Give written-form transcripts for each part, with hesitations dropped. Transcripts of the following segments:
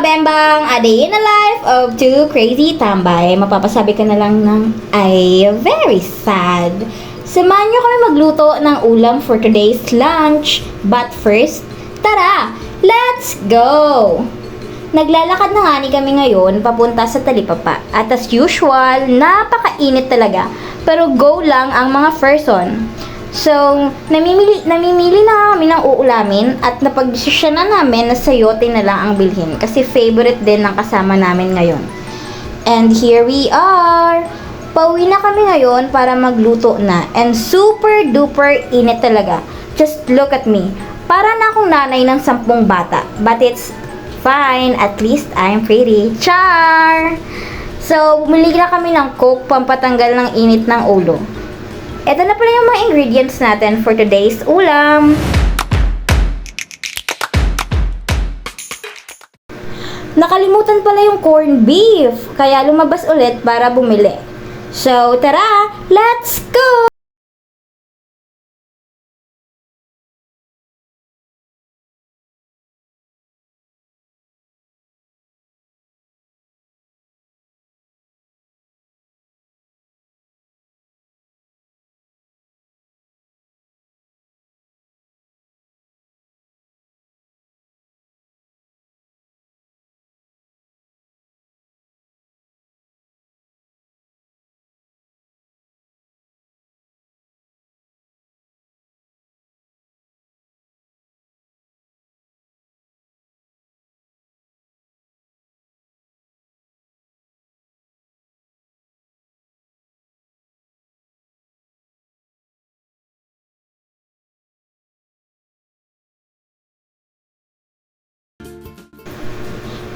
Bembang, a day in the life of two crazy tambay. Mapapasabi ka na lang ng ay very sad. Samahan niyo kami magluto ng ulam for today's lunch. But first, tara, let's go! Naglalakad na nga ni kami ngayon papunta sa Talipapa. At as usual, napakainit talaga. Pero go lang ang mga person. So, namimili na kami ng uulamin at napagdesisyon na namin na sayote na lang ang bilhin kasi favorite din ng kasama namin ngayon. And here we are! Pauwi na kami ngayon para magluto na and super duper init talaga. Just look at me. Para na akong nanay ng 10 bata. But it's fine, at least I'm pretty. Char! So, bumili na kami ng Coke pampatanggal ng init ng ulo. Ito na pala yung mga ingredients natin for today's ulam. Nakalimutan pala yung corned beef, kaya lumabas ulit para bumili. So, tara! Let's go!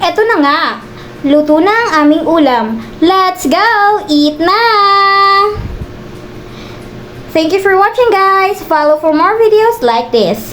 Eto na nga, luto na ang aming ulam. Let's go! Eat na! Thank you for watching guys! Follow for more videos like this.